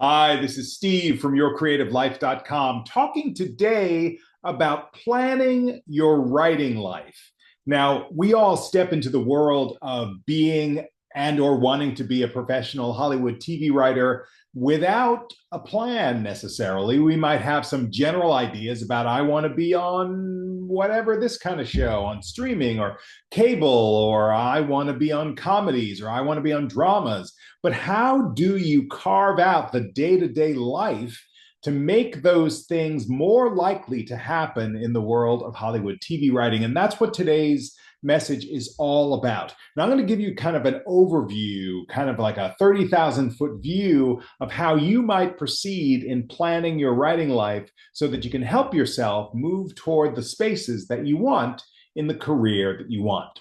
Hi, this is Steve from yourcreativelife.com talking today about planning your writing life. Now, we all step into the world of being and or wanting to be a professional Hollywood TV writer without a plan necessarily. We might have some general ideas about I want to be on whatever this kind of show on streaming or cable, or I want to be on comedies, or I want to be on dramas. But how do you carve out the day-to-day life to make those things more likely to happen in the world of Hollywood TV writing? And that's what today's message is all about. Now, I'm going to give you kind of an overview, kind of like a 30,000 foot view of how you might proceed in planning your writing life so that you can help yourself move toward the spaces that you want in the career that you want.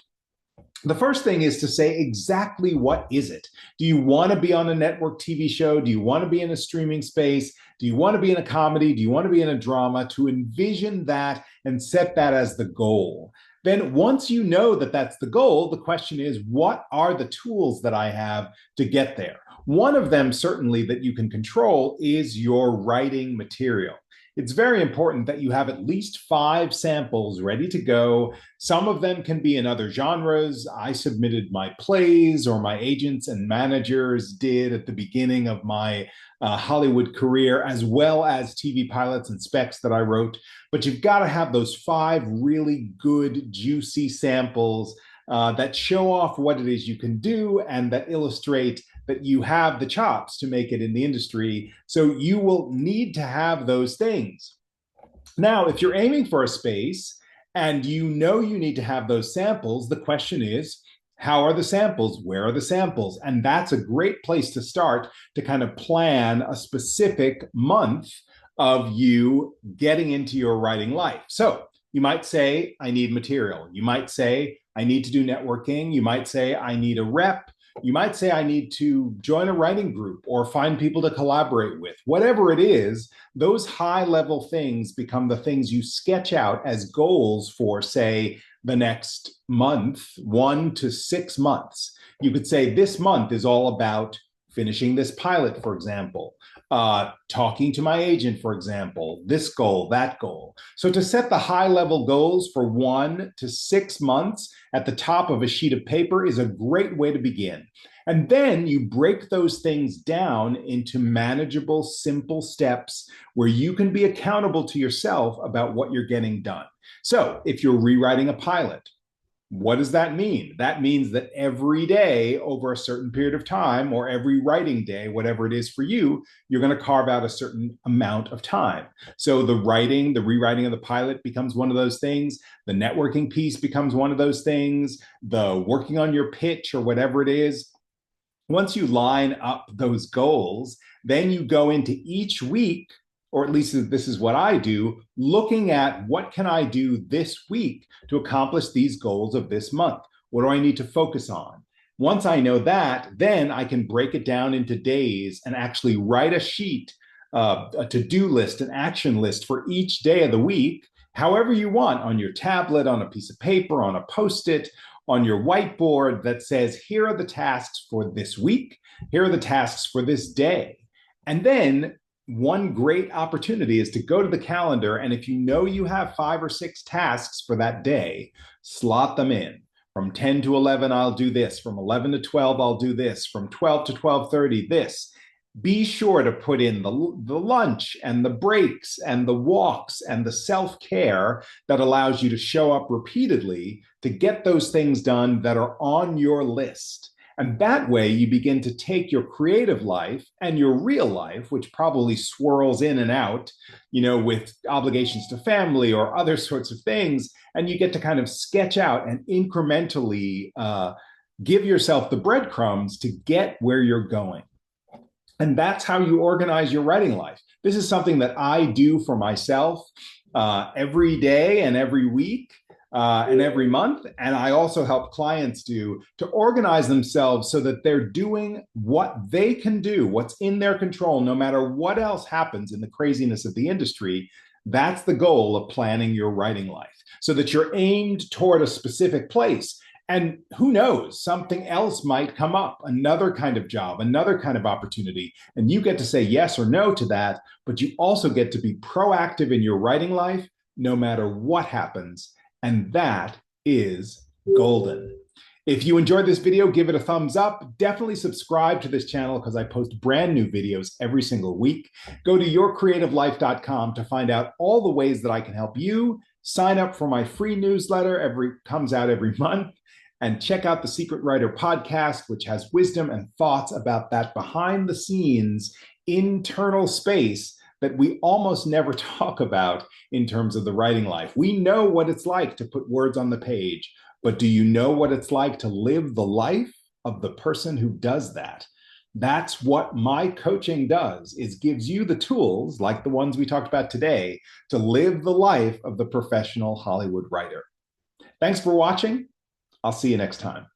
The first thing is to say exactly what is it? Do you want to be on a network TV show? Do you want to be in a streaming space? Do you want to be in a comedy? Do you want to be in a drama? To envision that and set that as the goal. Then once you know that that's the goal, the question is, what are the tools that I have to get there? One of them, certainly, that you can control is your writing material. It's very important that you have at least 5 samples ready to go. Some of them can be in other genres. I submitted my plays, or my agents and managers did at the beginning of my Hollywood career, as well as TV pilots and specs that I wrote. But you've got to have those 5 really good, juicy samples that show off what it is you can do and that illustrate that you have the chops to make it in the industry. So you will need to have those things. Now, if you're aiming for a space and you know you need to have those samples, the question is, how are the samples? Where are the samples? And that's a great place to start to kind of plan a specific month of you getting into your writing life. So you might say, I need material. You might say, I need to do networking. You might say, I need a rep. You might say, I need to join a writing group or find people to collaborate with. Whatever it is, those high-level things become the things you sketch out as goals for, say, the next month, 1 to 6 months. You could say this month is all about finishing this pilot, for example, talking to my agent, for example, this goal, that goal. So to set the high level goals for 1 to 6 months at the top of a sheet of paper is a great way to begin. And then you break those things down into manageable, simple steps where you can be accountable to yourself about what you're getting done. So if you're rewriting a pilot, what does that mean? That means that every day over a certain period of time, or every writing day, whatever it is for you, you're going to carve out a certain amount of time. So the writing, the rewriting of the pilot becomes one of those things. The networking piece becomes one of those things. The working on your pitch or whatever it is. Once you line up those goals, then you go into each week, or at least this is what I do, looking at what can I do this week to accomplish these goals of this month? What do I need to focus on? Once I know that, then I can break it down into days and actually write a sheet, a to-do list, an action list for each day of the week, however you want, on your tablet, on a piece of paper, on a Post-it, on your whiteboard, that says, here are the tasks for this week, here are the tasks for this day. And then one great opportunity is to go to the calendar, and if you know you have 5 or 6 tasks for that day, slot them in. From 10 to 11, I'll do this. From 11 to 12, I'll do this. From 12 to 12:30, this. Be sure to put in the lunch and the breaks and the walks and the self-care that allows you to show up repeatedly to get those things done that are on your list. And that way you begin to take your creative life and your real life, which probably swirls in and out, with obligations to family or other sorts of things, and you get to kind of sketch out and incrementally give yourself the breadcrumbs to get where you're going. And that's how you organize your writing life. This is something that I do for myself every day and every week. And every month. And I also help clients to organize themselves so that they're doing what they can do, what's in their control, no matter what else happens in the craziness of the industry. That's the goal of planning your writing life, so that you're aimed toward a specific place. And who knows, something else might come up, another kind of job, another kind of opportunity. And you get to say yes or no to that, but you also get to be proactive in your writing life, no matter what happens. And that is golden. If you enjoyed this video, give it a thumbs up. Definitely subscribe to this channel because I post brand new videos every single week. Go to yourcreativelife.com to find out all the ways that I can help you. Sign up for my free newsletter, comes out every month. And check out the Secret Writer podcast, which has wisdom and thoughts about that behind the scenes internal space that we almost never talk about in terms of the writing life. We know what it's like to put words on the page, but do you know what it's like to live the life of the person who does that? That's what my coaching does, is gives you the tools, like the ones we talked about today, to live the life of the professional Hollywood writer. Thanks for watching. I'll see you next time.